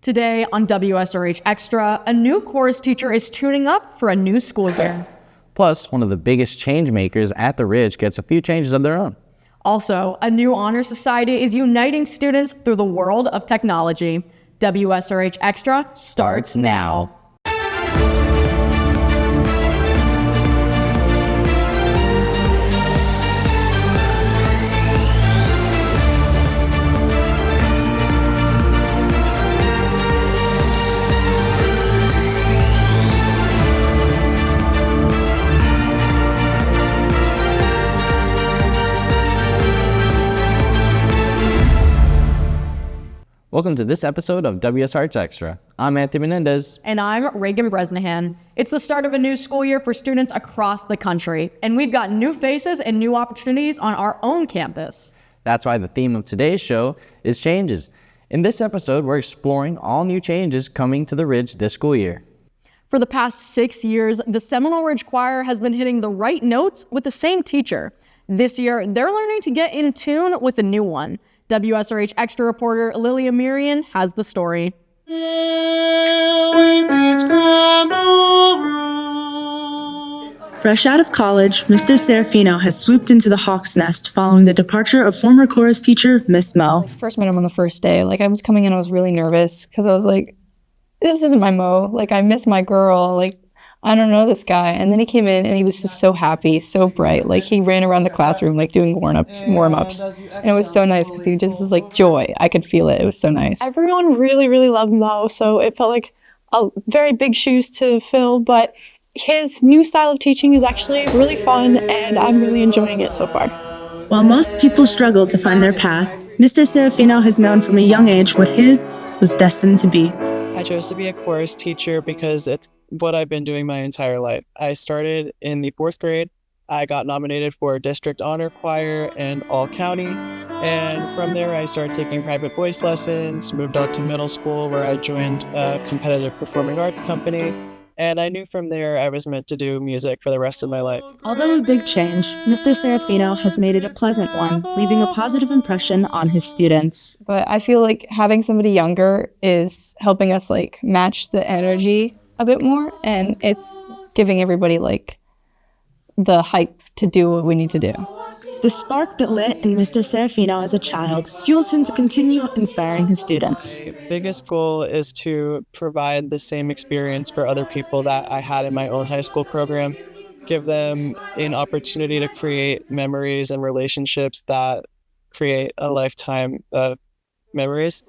Today on WSRH Extra, a new chorus teacher is tuning up for a new school year. Plus, one of the biggest change makers at the Ridge gets a few changes of their own. Also, a new honor society is uniting students through the world of technology. WSRH Extra starts now. Welcome to this episode of WSRH Extra. I'm Anthony Menendez. And I'm Reagan Bresnahan. It's the start of a new school year for students across the country, and we've got new faces and new opportunities on our own campus. That's why the theme of today's show is changes. In this episode, we're exploring all new changes coming to the Ridge this school year. For the past 6 years, the Seminole Ridge Choir has been hitting the right notes with the same teacher. This year, they're learning to get in tune with a new one. WSRH Extra reporter Lily Amirian has the story. Fresh out of college, Mr. Serafino has swooped into the Hawk's Nest following the departure of former chorus teacher Miss Mo. First met him on the first day. I was coming in, I was really nervous because I was like, this isn't my Mo. I miss my girl. I don't know this guy. And then he came in and he was just so happy, so bright. He ran around the classroom doing warm-ups. And it was so nice because he just was joy. I could feel it. It was so nice. Everyone really, really loved Mo, so it felt like a very big shoes to fill, but his new style of teaching is actually really fun and I'm really enjoying it so far. While most people struggle to find their path, Mr. Serafino has known from a young age what his was destined to be. I chose to be a chorus teacher because it's what I've been doing my entire life. I started in the 4th grade. I got nominated for District Honor Choir and All County. And from there, I started taking private voice lessons, moved on to middle school where I joined a competitive performing arts company. And I knew from there I was meant to do music for the rest of my life. Although a big change, Mr. Serafino has made it a pleasant one, leaving a positive impression on his students. But I feel like having somebody younger is helping us match the energy a bit more, and it's giving everybody the hype to do what we need to do. The spark that lit in Mr. Serafino as a child fuels him to continue inspiring his students. My biggest goal is to provide the same experience for other people that I had in my own high school program, give them an opportunity to create memories and relationships that create a lifetime of memories.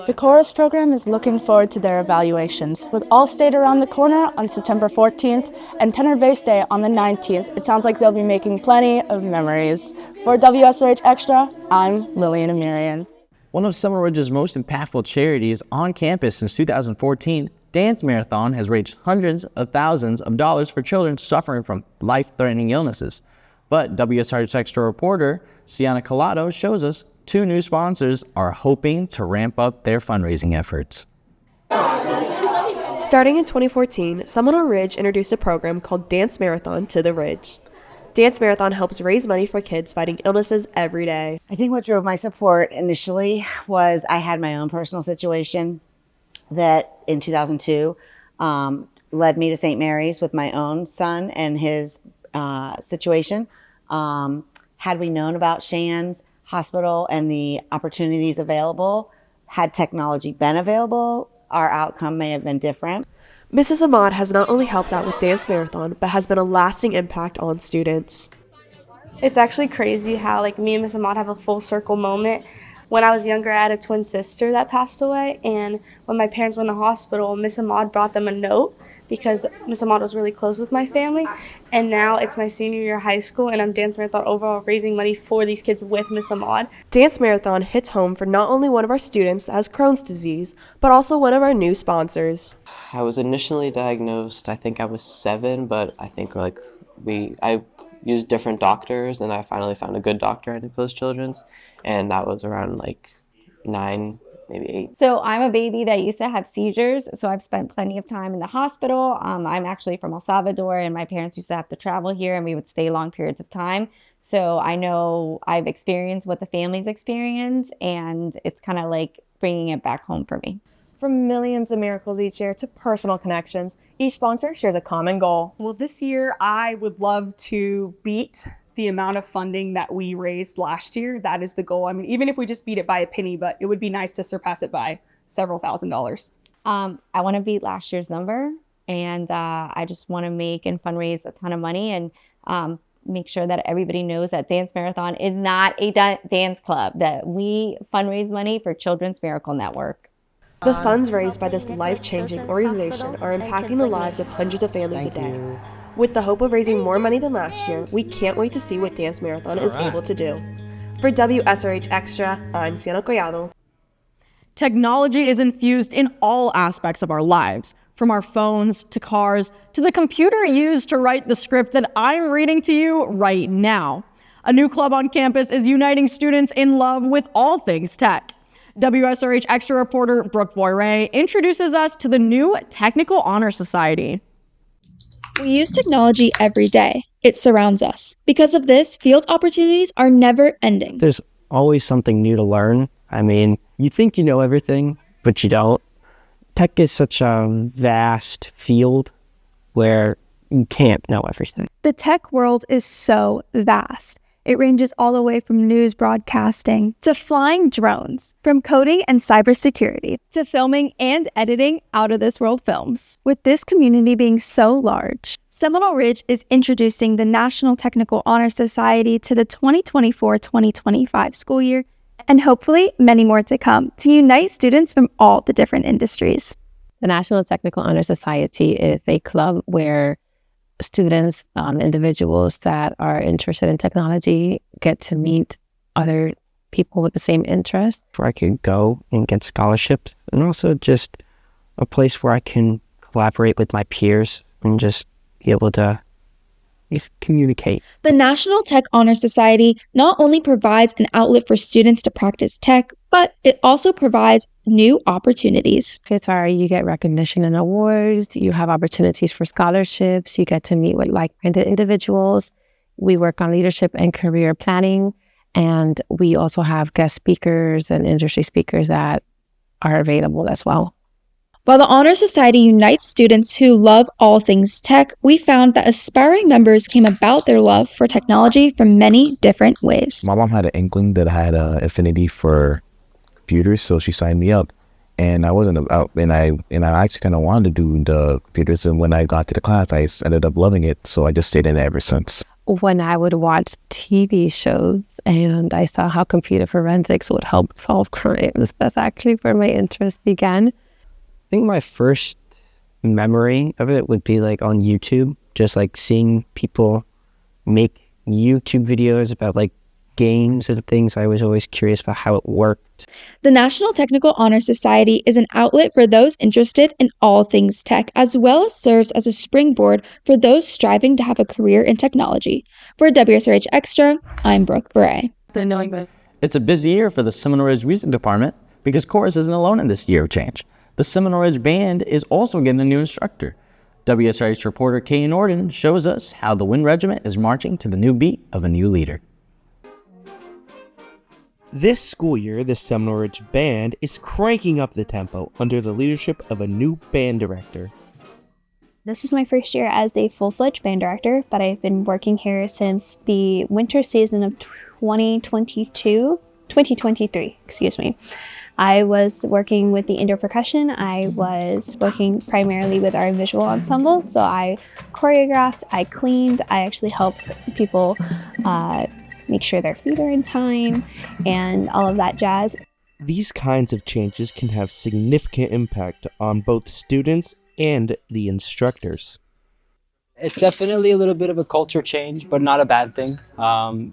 The chorus program is looking forward to their evaluations. With All State around the corner on September 14th and Tenor Bass Day on the 19th, it sounds like they'll be making plenty of memories. For WSRH Extra, I'm Lillian Amirian. One of Seminole Ridge's most impactful charities on campus since 2014, Dance Marathon has raised hundreds of thousands of dollars for children suffering from life-threatening illnesses. But WSRH Extra reporter Sienna Collado shows us 2 new sponsors are hoping to ramp up their fundraising efforts. Starting in 2014, Seminole Ridge introduced a program called Dance Marathon to the Ridge. Dance Marathon helps raise money for kids fighting illnesses every day. I think what drove my support initially was I had my own personal situation that in 2002 led me to St. Mary's with my own son and his situation. Had we known about Shan's hospital and the opportunities available, had technology been available, our outcome may have been different. Mrs. Ahmad has not only helped out with Dance Marathon, but has been a lasting impact on students. It's actually crazy how me and Miss Ahmad have a full circle moment. When I was younger, I had a twin sister that passed away, and when my parents went to the hospital, Miss Ahmad brought them a note because Miss Ahmad was really close with my family, and now it's my senior year of high school, and I'm Dance Marathon overall raising money for these kids with Miss Ahmad. Dance Marathon hits home for not only one of our students that has Crohn's disease, but also one of our new sponsors. I was initially diagnosed, I think I was 7, but I think I used different doctors, and I finally found a good doctor at Nicholas Children's, and that was around 9, maybe 8. So I'm a baby that used to have seizures, so I've spent plenty of time in the hospital. I'm actually from El Salvador, and my parents used to have to travel here, and we would stay long periods of time. So I know I've experienced what the families experience, and it's kind of bringing it back home for me. From millions of miracles each year to personal connections, each sponsor shares a common goal. Well, this year I would love to beat the amount of funding that we raised last year. That is the goal. I mean, even if we just beat it by a penny, but it would be nice to surpass it by several $1,000s. I want to beat last year's number, and I just want to make and fundraise a ton of money and make sure that everybody knows that Dance Marathon is not a dance club, that we fundraise money for Children's Miracle Network. The funds raised by this life-changing organization are impacting the lives of hundreds of families a day. With the hope of raising more money than last year, we can't wait to see what Dance Marathon is able to do. For WSRH Extra, I'm Sienna Collado. Technology is infused in all aspects of our lives, from our phones to cars to the computer used to write the script that I'm reading to you right now. A new club on campus is uniting students in love with all things tech. WSRH Extra reporter Brooke Voiret introduces us to the new Technical Honor Society. We use technology every day. It surrounds us. Because of this, field opportunities are never ending. There's always something new to learn. I mean, you think you know everything, but you don't. Tech is such a vast field where you can't know everything. The tech world is so vast. It ranges all the way from news broadcasting to flying drones, from coding and cybersecurity to filming and editing out-of-this-world films. With this community being so large, Seminole Ridge is introducing the National Technical Honor Society to the 2024-2025 school year, and hopefully many more to come, to unite students from all the different industries. The National Technical Honor Society is a club where students, individuals that are interested in technology get to meet other people with the same interest. Where I can go and get scholarships, and also just a place where I can collaborate with my peers and just be able to communicate. The National Tech Honor Society not only provides an outlet for students to practice tech, but it also provides new opportunities. You get recognition and awards, you have opportunities for scholarships, you get to meet with like-minded individuals. We work on leadership and career planning, and we also have guest speakers and industry speakers that are available as well. While the Honor Society unites students who love all things tech, we found that aspiring members came about their love for technology from many different ways. My mom had an inkling that I had an affinity for computers, so she signed me up. And I wasn't about, and I actually kind of wanted to do the computers. And when I got to the class, I ended up loving it. So I just stayed in it ever since. When I would watch TV shows and I saw how computer forensics would help solve crimes, that's actually where my interest began. I think my first memory of it would be like on YouTube, just like seeing people make YouTube videos about like games and things. I was always curious about how it worked. The National Technical Honor Society is an outlet for those interested in all things tech, as well as serves as a springboard for those striving to have a career in technology. For WSRH Extra, I'm Brooke Bray. It's a busy year for the Seminole Ridge Music Department because chorus isn't alone in this year of change. The Seminole Ridge Band is also getting a new instructor. WSRH reporter Kay Norden shows us how the Wind Regiment is marching to the new beat of a new leader. This school year, the Seminole Ridge Band is cranking up the tempo under the leadership of a new band director. This is my first year as a full-fledged band director, but I've been working here since the winter season of 2023, excuse me. I was working with the indoor percussion. I was working primarily with our visual ensemble. So I choreographed, I cleaned, I actually helped people make sure their feet are in time and all of that jazz. These kinds of changes can have significant impact on both students and the instructors. It's definitely a little bit of a culture change, but not a bad thing.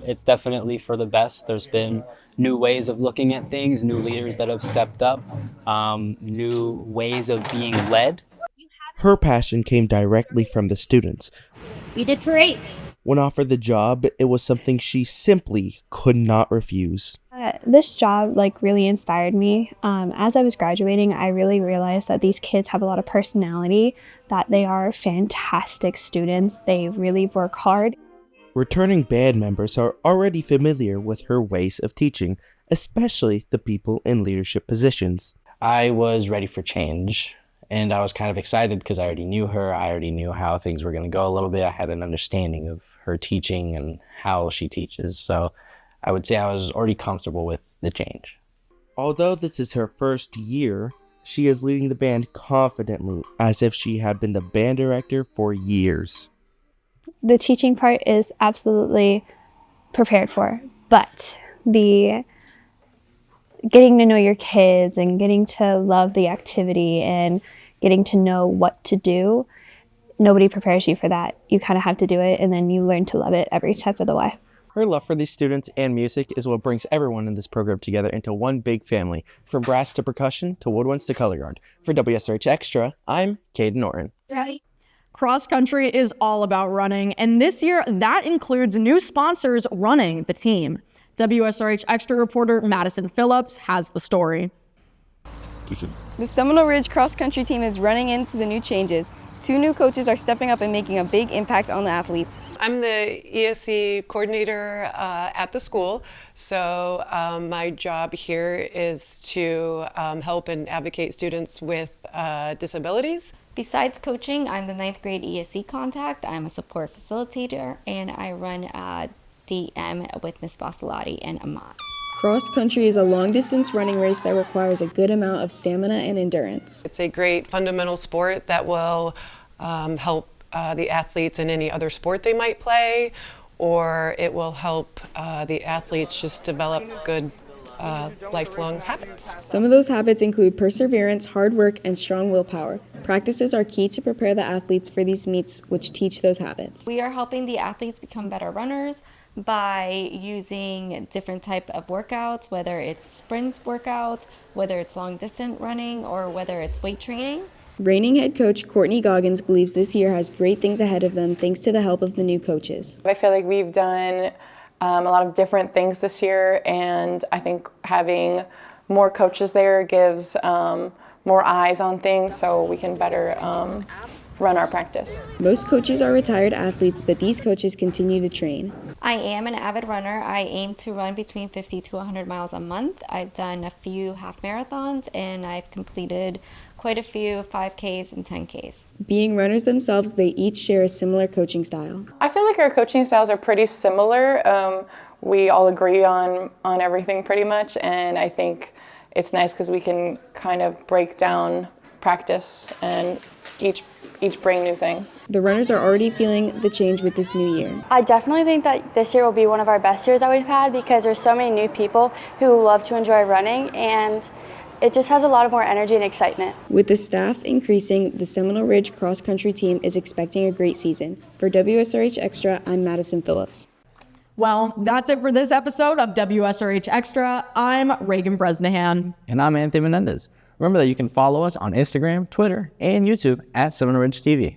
It's definitely for the best. There's been new ways of looking at things, new leaders that have stepped up, new ways of being led. Her passion came directly from the students. We did great. When offered the job, it was something she simply could not refuse. This job really inspired me. As I was graduating, I really realized that these kids have a lot of personality, that they are fantastic students. They really work hard. Returning band members are already familiar with her ways of teaching, especially the people in leadership positions. I was ready for change. And I was kind of excited because I already knew her. I already knew how things were going to go a little bit. I had an understanding of her teaching and how she teaches. So I would say I was already comfortable with the change. Although this is her first year, she is leading the band confidently, as if she had been the band director for years. The teaching part is absolutely prepared for, but the getting to know your kids and getting to love the activity and getting to know what to do, nobody prepares you for that. You kind of have to do it, and then you learn to love it every step of the way. Her love for these students and music is what brings everyone in this program together into one big family, from brass to percussion to woodwinds to color guard. For WSRH Extra, I'm Caden Norton. Right. Cross country is all about running, and this year that includes new sponsors running the team. WSRH Extra reporter Madison Phillips has the story. The Seminole Ridge cross country team is running into the new changes. 2 new coaches are stepping up and making a big impact on the athletes. I'm the ESC coordinator at the school, so my job here is to help and advocate students with disabilities. Besides coaching, I'm the 9th grade ESC contact. I'm a support facilitator, and I run DM with Ms. Basilati and Ahmad. Cross country is a long-distance running race that requires a good amount of stamina and endurance. It's a great fundamental sport that will help the athletes in any other sport they might play, or it will help the athletes just develop good lifelong habits. Some of those habits include perseverance, hard work, and strong willpower. Practices are key to prepare the athletes for these meets, which teach those habits. We are helping the athletes become better runners by using different type of workouts, whether it's sprint workouts, whether it's long distance running, or whether it's weight training. Reigning head coach Courtney Goggins believes this year has great things ahead of them thanks to the help of the new coaches. I feel like we've done a lot of different things this year, and I think having more coaches there gives more eyes on things so we can better run our practice. Most coaches are retired athletes, but these coaches continue to train. I am an avid runner. I aim to run between 50 to 100 miles a month. I've done a few half marathons, and I've completed quite a few 5Ks and 10Ks. Being runners themselves, they each share a similar coaching style. I feel like our coaching styles are pretty similar. We all agree on everything pretty much, and I think it's nice because we can kind of break down practice and each bring new things. The runners are already feeling the change with this new year. I definitely think that this year will be one of our best years that we've had because there's so many new people who love to enjoy running, and it just has a lot of more energy and excitement. With the staff increasing, the Seminole Ridge cross country team is expecting a great season. For WSRH Extra, I'm Madison Phillips. Well, that's it for this episode of WSRH Extra. I'm Reagan Bresnahan. And I'm Anthony Menendez. Remember that you can follow us on Instagram, Twitter, and YouTube at Seminole Ridge TV.